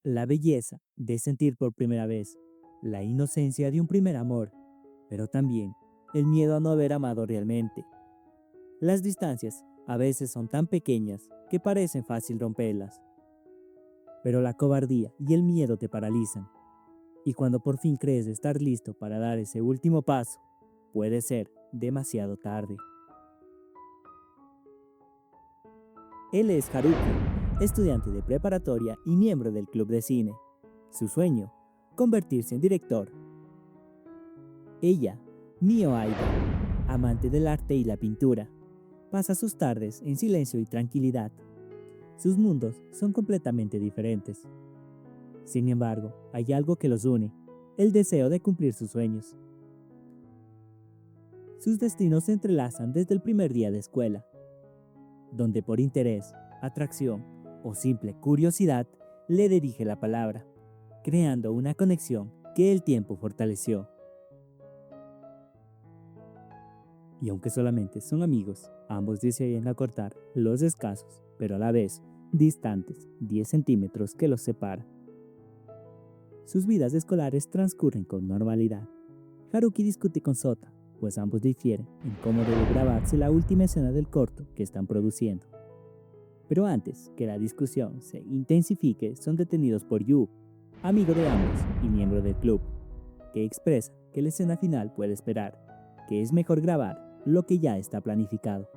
la belleza de sentir por primera vez, la inocencia de un primer amor, pero también el miedo a no haber amado realmente. Las distancias a veces son tan pequeñas que parecen fácil romperlas, pero la cobardía y el miedo te paralizan. Y cuando por fin crees estar listo para dar ese último paso, puede ser demasiado tarde. Él es Haruki, estudiante de preparatoria y miembro del club de cine. Su sueño, convertirse en director. Ella, Mio Aida, amante del arte y la pintura, pasa sus tardes en silencio y tranquilidad. Sus mundos son completamente diferentes. Sin embargo, hay algo que los une, el deseo de cumplir sus sueños. Sus destinos se entrelazan desde el primer día de escuela, donde por interés, atracción o simple curiosidad le dirige la palabra, creando una conexión que el tiempo fortaleció. Y aunque solamente son amigos, ambos deciden acortar los escasos, pero a la vez distantes 10 centímetros que los separan. Sus vidas escolares transcurren con normalidad. Haruki discute con Sota, pues ambos difieren en cómo debe grabarse la última escena del corto que están produciendo. Pero antes que la discusión se intensifique, son detenidos por Yu, amigo de ambos y miembro del club, que expresa que la escena final puede esperar, que es mejor grabar lo que ya está planificado.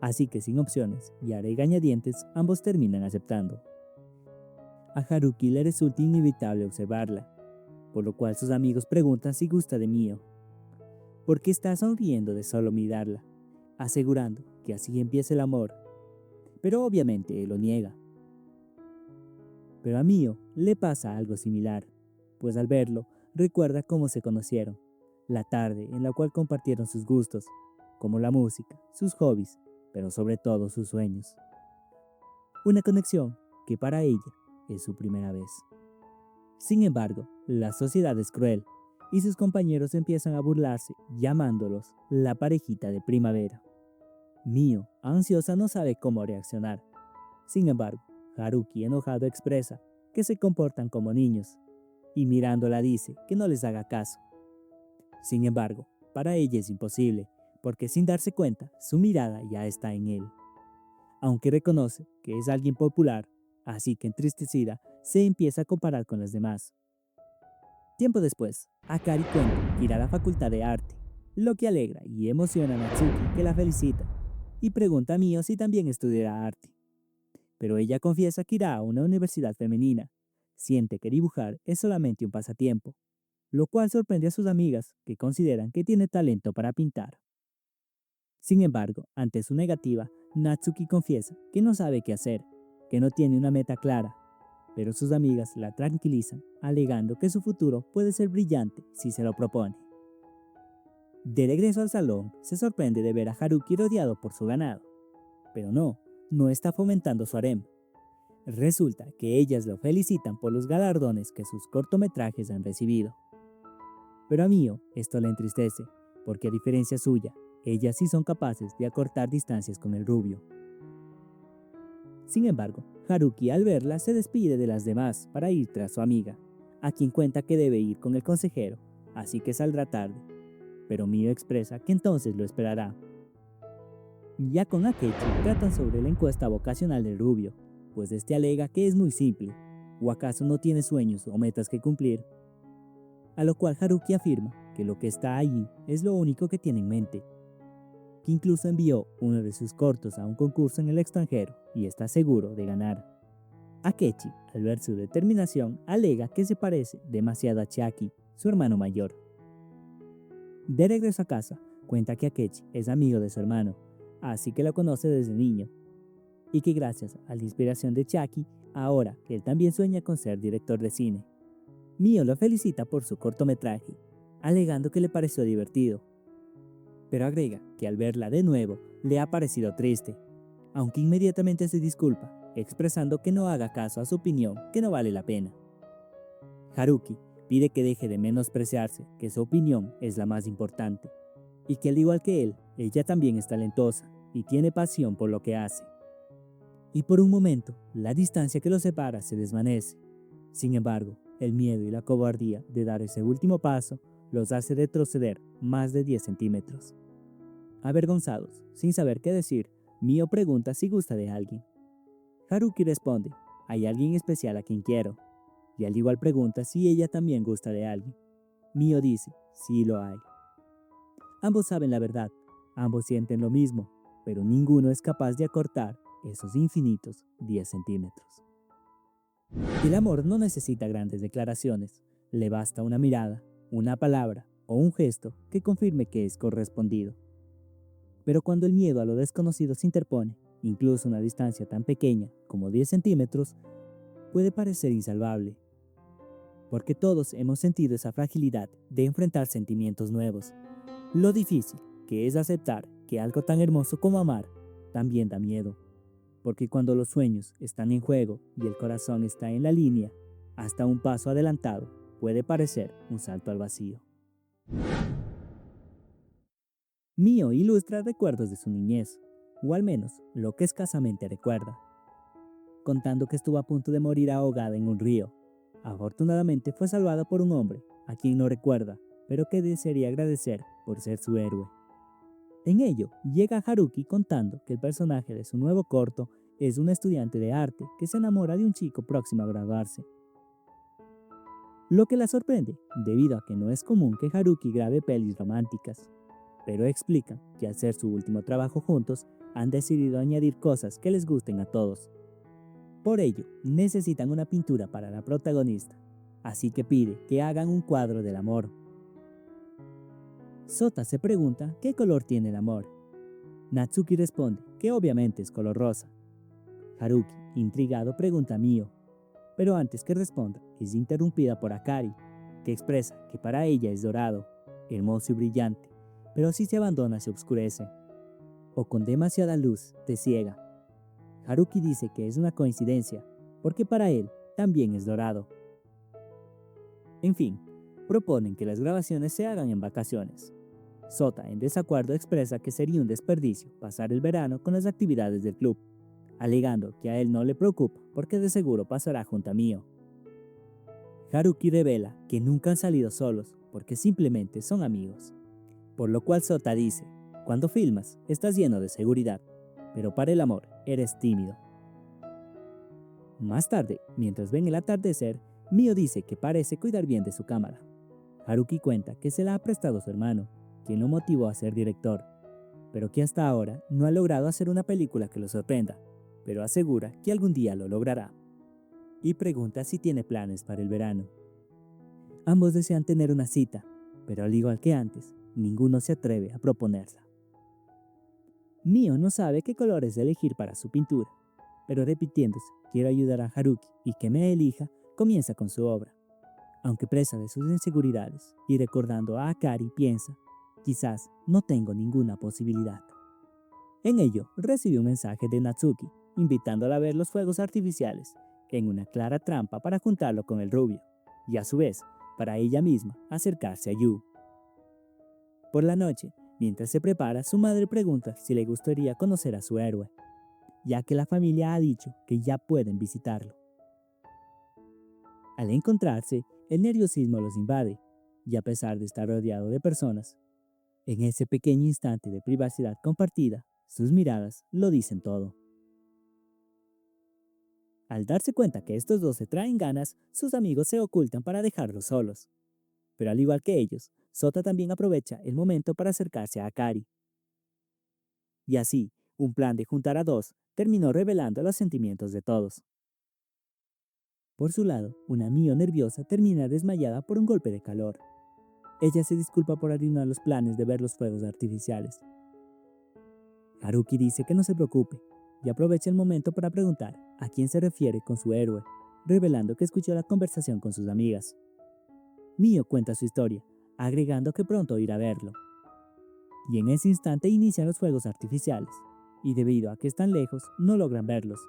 Así que sin opciones y a regañadientes, ambos terminan aceptando. A Haruki le resulta inevitable observarla, por lo cual sus amigos preguntan si gusta de Mio, porque está sonriendo de solo mirarla, asegurando que así empieza el amor, pero obviamente él lo niega. Pero a Mio le pasa algo similar, pues al verlo recuerda cómo se conocieron, la tarde en la cual compartieron sus gustos, como la música, sus hobbies, pero sobre todo sus sueños. Una conexión que para ella es su primera vez. Sin embargo, la sociedad es cruel y sus compañeros empiezan a burlarse, llamándolos la parejita de primavera. Mio, ansiosa, no sabe cómo reaccionar. Sin embargo, Haruki, enojado, expresa que se comportan como niños y mirándola dice que no les haga caso. Sin embargo, para ella es imposible, porque sin darse cuenta, su mirada ya está en él. Aunque reconoce que es alguien popular, así que entristecida, se empieza a comparar con los demás. Tiempo después, Akari cuenta que irá a la facultad de arte, lo que alegra y emociona a Natsuki, que la felicita, y pregunta a Mio si también estudiará arte. Pero ella confiesa que irá a una universidad femenina. Siente que dibujar es solamente un pasatiempo, lo cual sorprende a sus amigas, que consideran que tiene talento para pintar. Sin embargo, ante su negativa, Natsuki confiesa que no sabe qué hacer, que no tiene una meta clara, pero sus amigas la tranquilizan, alegando que su futuro puede ser brillante si se lo propone. De regreso al salón, se sorprende de ver a Haruki rodeado por su ganado, pero no está fomentando su harem. Resulta que ellas lo felicitan por los galardones que sus cortometrajes han recibido. Pero a Mio esto le entristece, porque a diferencia suya, ellas sí son capaces de acortar distancias con el rubio. Sin embargo, Haruki al verla se despide de las demás para ir tras su amiga, a quien cuenta que debe ir con el consejero, así que saldrá tarde. Pero Mio expresa que entonces lo esperará. Ya con Akechi tratan sobre la encuesta vocacional del rubio, pues este alega que es muy simple, o acaso no tiene sueños o metas que cumplir. A lo cual Haruki afirma que lo que está allí es lo único que tiene en mente, que incluso envió uno de sus cortos a un concurso en el extranjero y está seguro de ganar. Akechi, al ver su determinación, alega que se parece demasiado a Chiaki, su hermano mayor. De regreso a casa, cuenta que Akechi es amigo de su hermano, así que lo conoce desde niño, y que gracias a la inspiración de Chiaki, ahora él también sueña con ser director de cine. Mio lo felicita por su cortometraje, alegando que le pareció divertido, pero agrega que al verla de nuevo le ha parecido triste, aunque inmediatamente se disculpa, expresando que no haga caso a su opinión, que no vale la pena. Haruki pide que deje de menospreciarse, que su opinión es la más importante, y que al igual que él, ella también es talentosa y tiene pasión por lo que hace. Y por un momento, la distancia que los separa se desvanece, Sin embargo, el miedo y la cobardía de dar ese último paso los hace retroceder más de 10 centímetros. Avergonzados, sin saber qué decir, Mio pregunta si gusta de alguien. Haruki responde, hay alguien especial a quien quiero, y al igual pregunta si ella también gusta de alguien. Mio dice, sí lo hay. Ambos saben la verdad, ambos sienten lo mismo, pero ninguno es capaz de acortar esos infinitos 10 centímetros. El amor no necesita grandes declaraciones, le basta una mirada, una palabra o un gesto que confirme que es correspondido. Pero cuando el miedo a lo desconocido se interpone, incluso una distancia tan pequeña como 10 centímetros, puede parecer insalvable. Porque todos hemos sentido esa fragilidad de enfrentar sentimientos nuevos. Lo difícil que es aceptar que algo tan hermoso como amar también da miedo. Porque cuando los sueños están en juego y el corazón está en la línea, hasta un paso adelantado puede parecer un salto al vacío. Mio ilustra recuerdos de su niñez, o al menos lo que escasamente recuerda, contando que estuvo a punto de morir ahogada en un río. Afortunadamente fue salvada por un hombre, a quien no recuerda, pero que desearía agradecer por ser su héroe. En ello, llega Haruki contando que el personaje de su nuevo corto es un estudiante de arte que se enamora de un chico próximo a graduarse. Lo que la sorprende, debido a que no es común que Haruki grabe pelis románticas, pero explican que al ser su último trabajo juntos, han decidido añadir cosas que les gusten a todos. Por ello, necesitan una pintura para la protagonista, así que pide que hagan un cuadro del amor. Sota se pregunta qué color tiene el amor. Natsuki responde que obviamente es color rosa. Haruki, intrigado, pregunta a Mio, pero antes que responda, es interrumpida por Akari, que expresa que para ella es dorado, hermoso y brillante, pero si se abandona se oscurece, o con demasiada luz te ciega. Haruki dice que es una coincidencia, porque para él también es dorado. En fin, proponen que las grabaciones se hagan en vacaciones. Sota, en desacuerdo, expresa que sería un desperdicio pasar el verano con las actividades del club, alegando que a él no le preocupa porque de seguro pasará junto a Mio. Haruki revela que nunca han salido solos porque simplemente son amigos, por lo cual Sota dice, cuando filmas estás lleno de seguridad, pero para el amor eres tímido. Más tarde, mientras ven el atardecer, Mio dice que parece cuidar bien de su cámara. Haruki cuenta que se la ha prestado su hermano, quien lo motivó a ser director, pero que hasta ahora no ha logrado hacer una película que lo sorprenda, pero asegura que algún día lo logrará. Y pregunta si tiene planes para el verano. Ambos desean tener una cita, pero al igual que antes, ninguno se atreve a proponerla. Mio no sabe qué colores elegir para su pintura, pero repitiéndose, quiero ayudar a Haruki y que me elija, comienza con su obra. Aunque presa de sus inseguridades y recordando a Akari, piensa, quizás no tengo ninguna posibilidad. En ello, recibe un mensaje de Natsuki, invitándola a ver los fuegos artificiales, en una clara trampa para juntarlo con el rubio, y a su vez, para ella misma acercarse a Yu. Por la noche, mientras se prepara, su madre pregunta si le gustaría conocer a su héroe, ya que la familia ha dicho que ya pueden visitarlo. Al encontrarse, el nerviosismo los invade, y a pesar de estar rodeado de personas, en ese pequeño instante de privacidad compartida, sus miradas lo dicen todo. Al darse cuenta que estos dos se traen ganas, sus amigos se ocultan para dejarlos solos. Pero al igual que ellos, Sota también aprovecha el momento para acercarse a Akari. Y así, un plan de juntar a dos terminó revelando los sentimientos de todos. Por su lado, una Mio nerviosa termina desmayada por un golpe de calor. Ella se disculpa por arruinar los planes de ver los fuegos artificiales. Haruki dice que no se preocupe y aprovecha el momento para preguntar a quién se refiere con su héroe, revelando que escuchó la conversación con sus amigas. Mio cuenta su historia, agregando que pronto irá a verlo. Y en ese instante inician los fuegos artificiales, y debido a que están lejos, no logran verlos.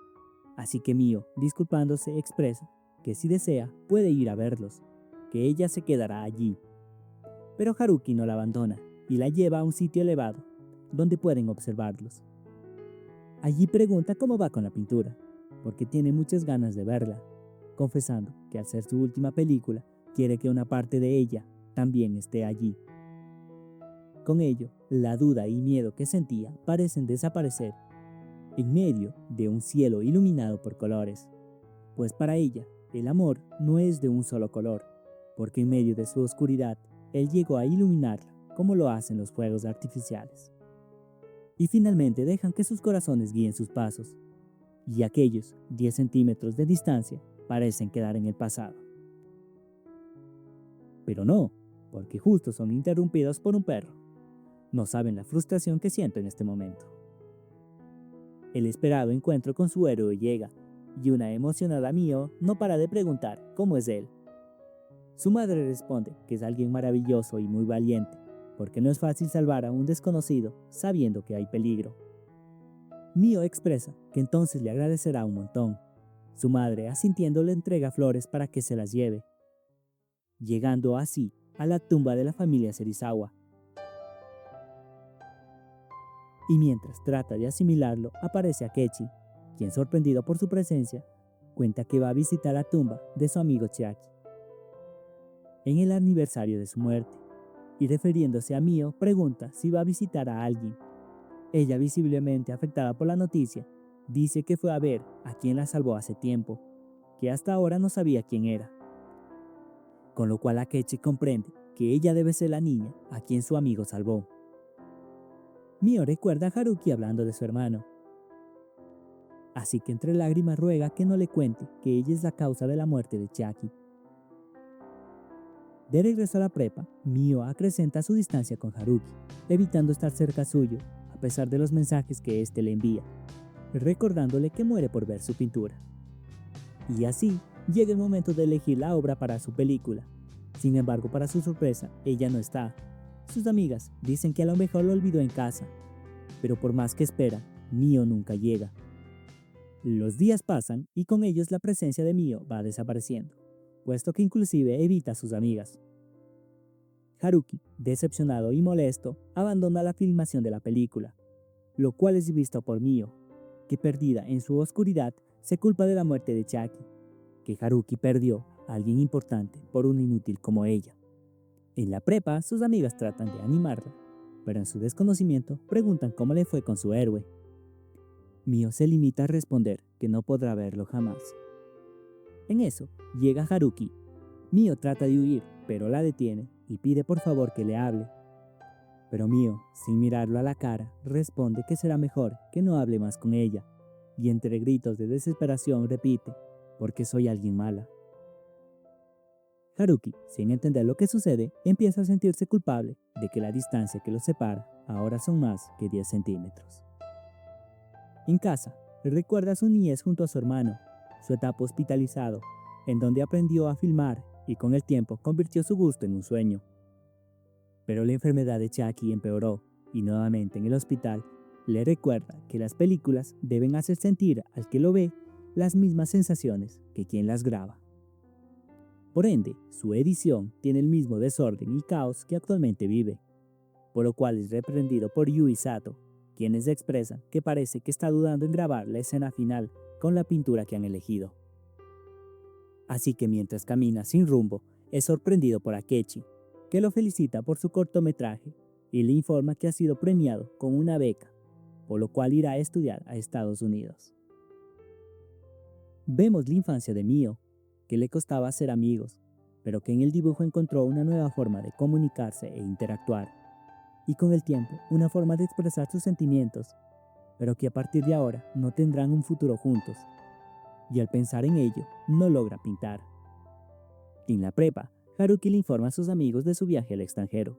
Así que Mio, disculpándose, expresa que si desea, puede ir a verlos, que ella se quedará allí. Pero Haruki no la abandona y la lleva a un sitio elevado, donde pueden observarlos. Allí pregunta cómo va con la pintura, porque tiene muchas ganas de verla. confesando que al ser su última película, quiere que una parte de ella también esté allí. Con ello, la duda y miedo que sentía parecen desaparecer en medio de un cielo iluminado por colores, pues para ella el amor no es de un solo color, porque en medio de su oscuridad él llegó a iluminarla como lo hacen los fuegos artificiales. Y finalmente dejan que sus corazones guíen sus pasos, y aquellos 10 centímetros de distancia parecen quedar en el pasado. Pero no, porque justo son interrumpidos por un perro. No saben la frustración que siento en este momento. El esperado encuentro con su héroe llega, y una emocionada Mio no para de preguntar cómo es él. Su madre responde que es alguien maravilloso y muy valiente, porque no es fácil salvar a un desconocido sabiendo que hay peligro. Mio expresa que entonces le agradecerá un montón. Su madre, asintiendo, le entrega flores para que se las lleve, llegando así a la tumba de la familia Serizawa. Y mientras trata de asimilarlo, aparece Akechi, quien, sorprendido por su presencia, cuenta que va a visitar la tumba de su amigo Chiaki en el aniversario de su muerte, y refiriéndose a Mio, pregunta si va a visitar a alguien. Ella, visiblemente afectada por la noticia, dice que fue a ver a quien la salvó hace tiempo, que hasta ahora no sabía quién era. Con lo cual Akechi comprende que ella debe ser la niña a quien su amigo salvó. Mio recuerda a Haruki hablando de su hermano, así que entre lágrimas ruega que no le cuente que ella es la causa de la muerte de Chiaki. De regreso a la prepa, Mio acrecenta su distancia con Haruki, evitando estar cerca suyo, a pesar de los mensajes que éste le envía, recordándole que muere por ver su pintura. Y así, llega el momento de elegir la obra para su película. Sin embargo, para su sorpresa, ella no está. Sus amigas dicen que a lo mejor lo olvidó en casa, pero por más que espera, Mio nunca llega. Los días pasan y con ellos la presencia de Mio va desapareciendo, puesto que inclusive evita a sus amigas. Haruki, decepcionado y molesto, abandona la filmación de la película, lo cual es visto por Mio, que perdida en su oscuridad se culpa de la muerte de Chiaki, que Haruki perdió a alguien importante por un inútil como ella. En la prepa, sus amigas tratan de animarla, pero en su desconocimiento preguntan cómo le fue con su héroe. Mio se limita a responder que no podrá verlo jamás. En eso, llega Haruki. Mio trata de huir, pero la detiene y pide por favor que le hable. Pero Mio, sin mirarlo a la cara, responde que será mejor que no hable más con ella, y entre gritos de desesperación repite, porque soy alguien mala. Haruki, sin entender lo que sucede, empieza a sentirse culpable de que la distancia que los separa ahora son más que 10 centímetros. En casa, recuerda su niñez junto a su hermano, su etapa hospitalizado, en donde aprendió a filmar y con el tiempo convirtió su gusto en un sueño. Pero la enfermedad de Chiaki empeoró y nuevamente en el hospital le recuerda que las películas deben hacer sentir al que lo ve las mismas sensaciones que quien las graba. Por ende, su edición tiene el mismo desorden y caos que actualmente vive, por lo cual es reprendido por Yui Sato, quienes expresan que parece que está dudando en grabar la escena final con la pintura que han elegido. Así que mientras camina sin rumbo, es sorprendido por Akechi, que lo felicita por su cortometraje y le informa que ha sido premiado con una beca, por lo cual irá a estudiar a Estados Unidos. Vemos la infancia de Mio, que le costaba ser amigos, pero que en el dibujo encontró una nueva forma de comunicarse e interactuar, y con el tiempo una forma de expresar sus sentimientos, pero que a partir de ahora no tendrán un futuro juntos, y al pensar en ello, no logra pintar. En la prepa, Haruki le informa a sus amigos de su viaje al extranjero,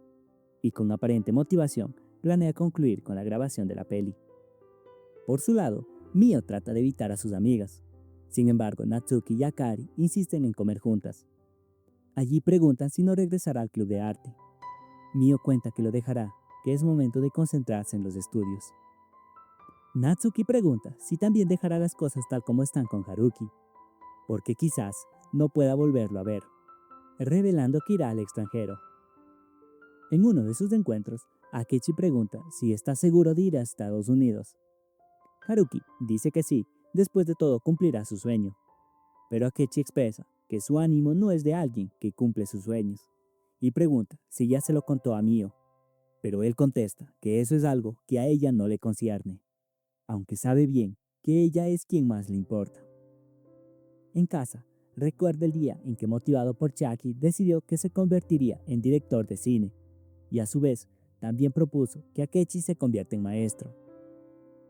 y con aparente motivación planea concluir con la grabación de la peli. Por su lado, Mio trata de evitar a sus amigas. Sin embargo, Natsuki y Akari insisten en comer juntas. Allí preguntan si no regresará al club de arte. Mio cuenta que lo dejará, que es momento de concentrarse en los estudios. Natsuki pregunta si también dejará las cosas tal como están con Haruki, porque quizás no pueda volverlo a ver, revelando que irá al extranjero. En uno de sus encuentros, Akechi pregunta si está seguro de ir a Estados Unidos. Haruki dice que sí, después de todo cumplirá su sueño. pero Akechi expresa que su ánimo no es de alguien que cumple sus sueños y pregunta si ya se lo contó a Mio, pero él contesta que eso es algo que a ella no le concierne, aunque sabe bien que ella es quien más le importa. En casa, recuerda el día en que, motivado por Chiaki, decidió que se convertiría en director de cine, y a su vez también propuso que Akechi se convierta en maestro.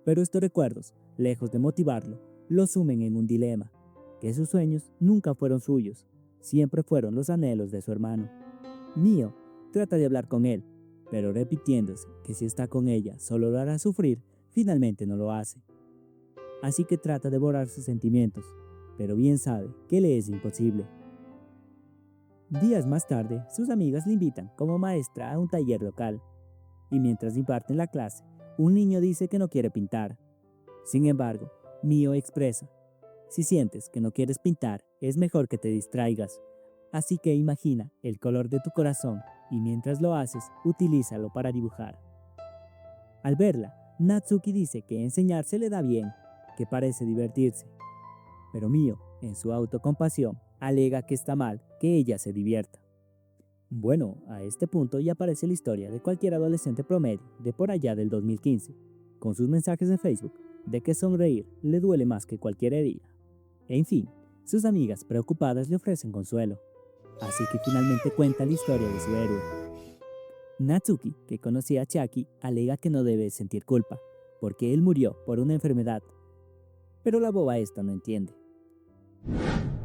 Pero estos recuerdos, lejos de motivarlo, lo sumen en un dilema, que sus sueños nunca fueron suyos, siempre fueron los anhelos de su hermano. Mio trata de hablar con él, pero repitiéndose que si está con ella solo lo hará sufrir, finalmente no lo hace. Así que trata de borrar sus sentimientos, pero bien sabe que le es imposible. Días más tarde, sus amigas le invitan como maestra a un taller local, y mientras imparten la clase, un niño dice que no quiere pintar. Sin embargo, Mio expresa: si sientes que no quieres pintar, es mejor que te distraigas. Así que imagina el color de tu corazón y mientras lo haces, utilízalo para dibujar. Al verla, Natsuki dice que enseñar se le da bien, que parece divertirse. Pero Mio, en su autocompasión, alega que está mal que ella se divierta. Bueno, a este punto ya aparece la historia de cualquier adolescente promedio de por allá del 2015, con sus mensajes en Facebook de que sonreír le duele más que cualquier herida. En fin, sus amigas preocupadas le ofrecen consuelo, así que finalmente cuenta la historia de su héroe. Natsuki, que conocía a Chiaki, alega que no debe sentir culpa, porque él murió por una enfermedad, pero la boba esta no entiende.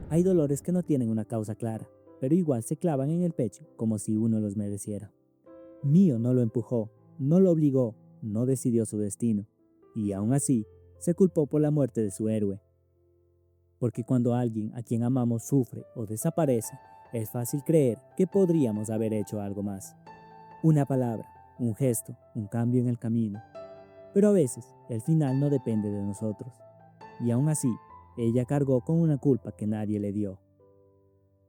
Hay dolores que no tienen una causa clara, pero igual se clavan en el pecho como si uno los mereciera. Mio no lo empujó, no lo obligó, no decidió su destino, y aún así se culpó por la muerte de su héroe. Porque cuando alguien a quien amamos sufre o desaparece, es fácil creer que podríamos haber hecho algo más. Una palabra, un gesto, un cambio en el camino. Pero a veces el final no depende de nosotros. Y aún así, ella cargó con una culpa que nadie le dio.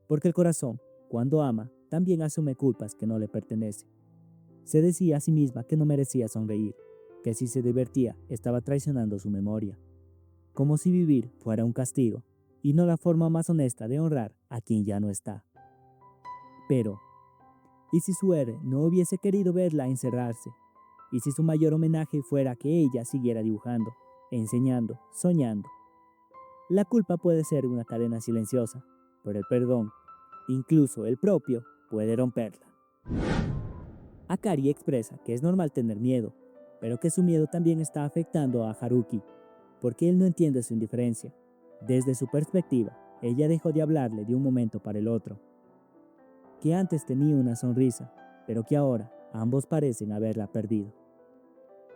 Porque el corazón, cuando ama, también asume culpas que no le pertenecen. Se decía a sí misma que no merecía sonreír, que si se divertía estaba traicionando su memoria. Como si vivir fuera un castigo, y no la forma más honesta de honrar a quien ya no está. Pero, ¿y si su héroe no hubiese querido verla encerrarse? ¿Y si su mayor homenaje fuera que ella siguiera dibujando, enseñando, soñando? La culpa puede ser una cadena silenciosa, pero el perdón, incluso el propio, puede romperla. Akari expresa que es normal tener miedo, pero que su miedo también está afectando a Haruki, porque él no entiende su indiferencia. Desde su perspectiva, ella dejó de hablarle de un momento para el otro. Que antes tenía una sonrisa, pero que ahora ambos parecen haberla perdido.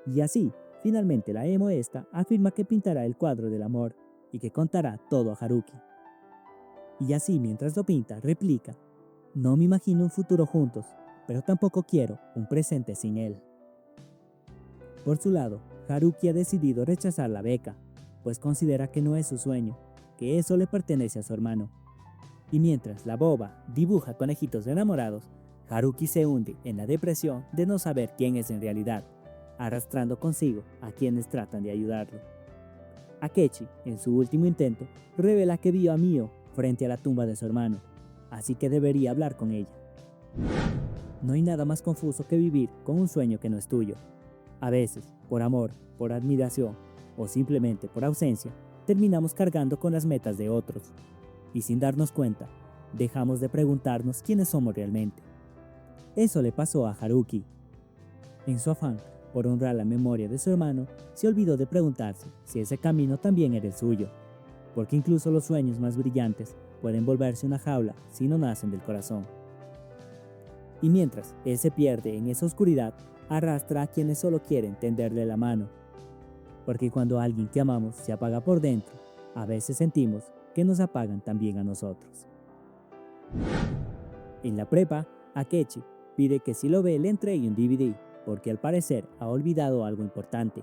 Y así, finalmente la emo esta afirma que pintará el cuadro del amor y que contará todo a Haruki. Y así mientras lo pinta, replica: no me imagino un futuro juntos, pero tampoco quiero un presente sin él. Por su lado, Haruki ha decidido rechazar la beca, pues considera que no es su sueño, que eso le pertenece a su hermano. Y mientras la boba dibuja conejitos enamorados, Haruki se hunde en la depresión de no saber quién es en realidad, arrastrando consigo a quienes tratan de ayudarlo. Akechi, en su último intento, revela que vio a Mio frente a la tumba de su hermano, así que debería hablar con ella. No hay nada más confuso que vivir con un sueño que no es tuyo. A veces, por amor, por admiración o simplemente por ausencia, terminamos cargando con las metas de otros. Y sin darnos cuenta, dejamos de preguntarnos quiénes somos realmente. Eso le pasó a Haruki. En su afán por honrar la memoria de su hermano, se olvidó de preguntarse si ese camino también era el suyo, porque incluso los sueños más brillantes pueden volverse una jaula si no nacen del corazón. Y mientras él se pierde en esa oscuridad, arrastra a quienes solo quieren tenderle la mano. Porque cuando alguien que amamos se apaga por dentro, a veces sentimos que nos apagan también a nosotros. En la prepa, Akechi pide que si lo ve le entregue un DVD, porque al parecer ha olvidado algo importante.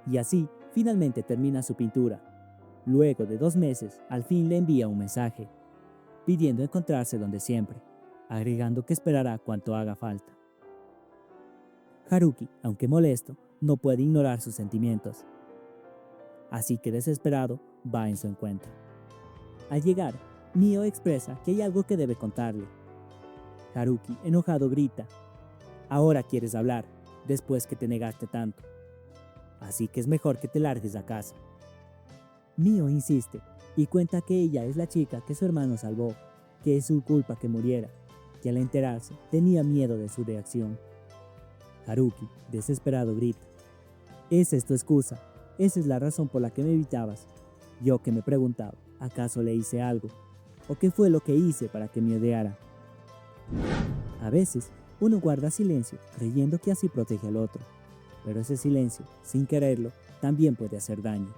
Y así, finalmente termina su pintura. Luego de 2 meses, al fin le envía un mensaje, pidiendo encontrarse donde siempre, agregando que esperará cuanto haga falta. Haruki, aunque molesto, no puede ignorar sus sentimientos. Así que desesperado, va en su encuentro. Al llegar, Mio expresa que hay algo que debe contarle. Haruki, enojado, grita: «Ahora quieres hablar, después que te negaste tanto. Así que es mejor que te largues a casa». Mio insiste y cuenta que ella es la chica que su hermano salvó, que es su culpa que muriera, que al enterarse tenía miedo de su reacción. Haruki, desesperado, grita: «Esa es tu excusa, esa es la razón por la que me evitabas. Yo que me preguntaba, ¿acaso le hice algo? ¿O qué fue lo que hice para que me odiara?». A veces, uno guarda silencio creyendo que así protege al otro, pero ese silencio, sin quererlo, también puede hacer daño.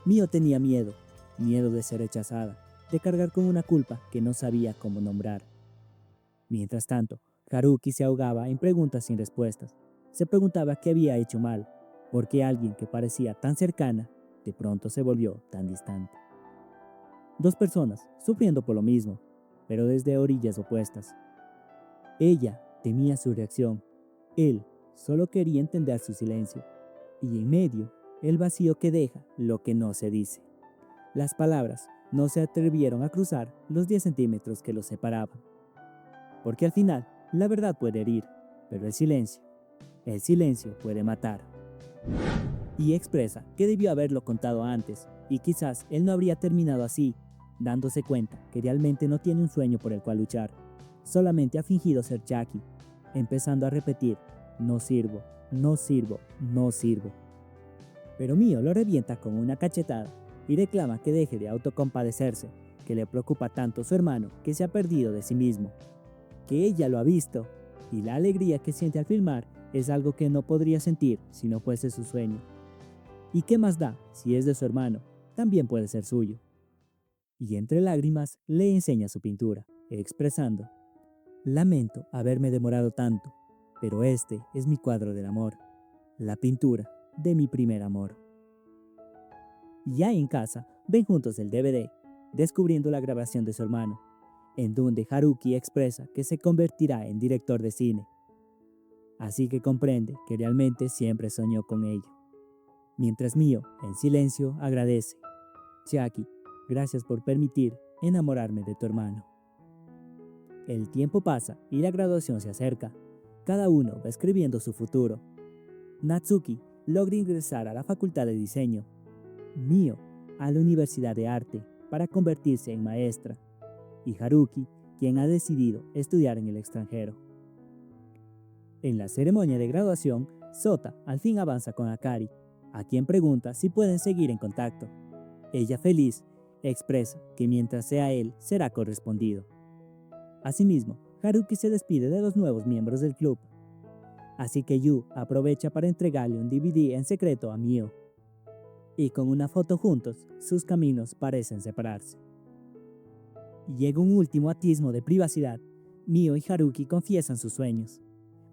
Mio tenía miedo, miedo de ser rechazada, de cargar con una culpa que no sabía cómo nombrar. Mientras tanto, Haruki se ahogaba en preguntas sin respuestas. Se preguntaba qué había hecho mal, por qué alguien que parecía tan cercana, de pronto se volvió tan distante. Dos personas sufriendo por lo mismo, pero desde orillas opuestas. Ella temía su reacción, él solo quería entender su silencio, y en medio, el vacío que deja lo que no se dice. Las palabras no se atrevieron a cruzar los 10 centímetros que los separaban. Porque al final, la verdad puede herir, pero el silencio puede matar. Y expresa que debió haberlo contado antes, y quizás él no habría terminado así, dándose cuenta que realmente no tiene un sueño por el cual luchar. Solamente ha fingido ser Jackie, empezando a repetir: «No sirvo, no sirvo, no sirvo». Pero Mio lo revienta con una cachetada y reclama que deje de autocompadecerse, que le preocupa tanto su hermano que se ha perdido de sí mismo, que ella lo ha visto, y la alegría que siente al filmar es algo que no podría sentir si no fuese su sueño. ¿Y qué más da si es de su hermano? También puede ser suyo. Y entre lágrimas le enseña su pintura, expresando: «Lamento haberme demorado tanto, pero este es mi cuadro del amor, la pintura de mi primer amor». Ya en casa, ven juntos el DVD, descubriendo la grabación de su hermano, en donde Haruki expresa que se convertirá en director de cine. Así que comprende que realmente siempre soñó con ello. Mientras Mio, en silencio, agradece: «Chiaki, gracias por permitir enamorarme de tu hermano». El tiempo pasa y la graduación se acerca. Cada uno va escribiendo su futuro. Natsuki logra ingresar a la facultad de diseño. Mio a la Universidad de Arte para convertirse en maestra. Y Haruki, quien ha decidido estudiar en el extranjero. En la ceremonia de graduación, Sota al fin avanza con Akari, a quien pregunta si pueden seguir en contacto. Ella, feliz, expresa que mientras sea él, será correspondido. Asimismo, Haruki se despide de los nuevos miembros del club. Así que Yu aprovecha para entregarle un DVD en secreto a Mio. Y con una foto juntos, sus caminos parecen separarse. Llega un último atisbo de privacidad. Mio y Haruki confiesan sus sueños.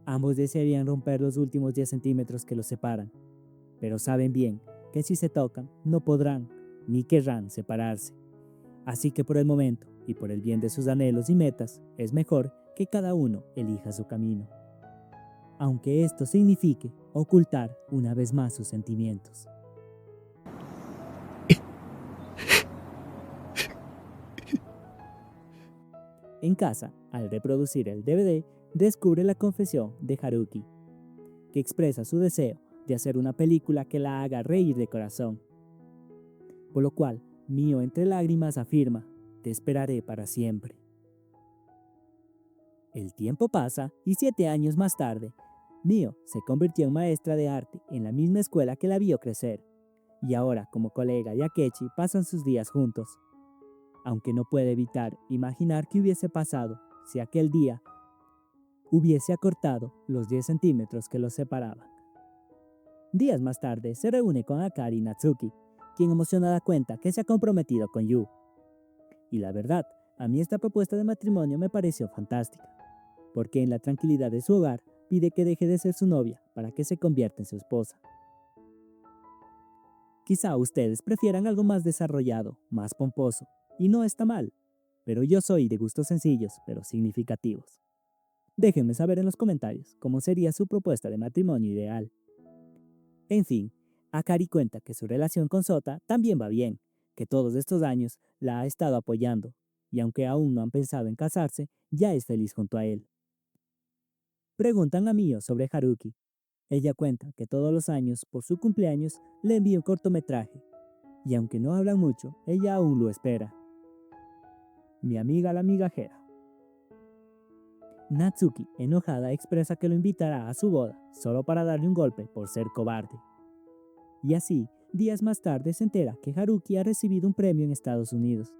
Ambos desearían romper los últimos 10 centímetros que los separan, pero saben bien que si se tocan, no podrán ni querrán separarse. Así que por el momento, y por el bien de sus anhelos y metas, es mejor que cada uno elija su camino. Aunque esto signifique ocultar una vez más sus sentimientos. En casa, al reproducir el DVD, descubre la confesión de Haruki, que expresa su deseo de hacer una película que la haga reír de corazón. Por lo cual, Mio entre lágrimas afirma: «Te esperaré para siempre». El tiempo pasa y 7 años más tarde, Mio se convirtió en maestra de arte en la misma escuela que la vio crecer, y ahora como colega y Akechi pasan sus días juntos. Aunque no puede evitar imaginar qué hubiese pasado si aquel día hubiese acortado los 10 centímetros que los separaban. Días más tarde se reúne con Akari y Natsuki, quien emocionada cuenta que se ha comprometido con Yu. Y la verdad, a mí esta propuesta de matrimonio me pareció fantástica, porque en la tranquilidad de su hogar pide que deje de ser su novia para que se convierta en su esposa. Quizá ustedes prefieran algo más desarrollado, más pomposo, y no está mal, pero yo soy de gustos sencillos, pero significativos. Déjenme saber en los comentarios cómo sería su propuesta de matrimonio ideal. En fin, Akari cuenta que su relación con Sota también va bien, que todos estos años la ha estado apoyando, y aunque aún no han pensado en casarse, ya es feliz junto a él. Preguntan a Mio sobre Haruki. Ella cuenta que todos los años, por su cumpleaños, le envía un cortometraje, y aunque no hablan mucho, ella aún lo espera. Mi amiga la migajera. Natsuki, enojada, expresa que lo invitará a su boda, solo para darle un golpe por ser cobarde. Y así, días más tarde se entera que Haruki ha recibido un premio en Estados Unidos.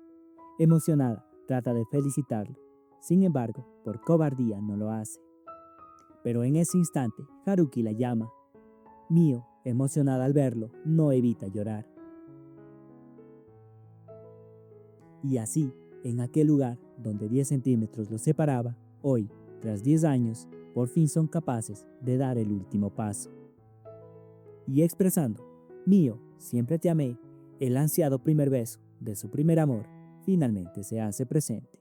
Emocionada, trata de felicitarlo. Sin embargo, por cobardía no lo hace. Pero en ese instante, Haruki la llama. Mio, emocionada al verlo, no evita llorar. Y así, en aquel lugar donde 10 centímetros los separaba, hoy, tras 10 años, por fin son capaces de dar el último paso. Y expresando, Mio, siempre te amé, el ansiado primer beso de su primer amor, finalmente se hace presente.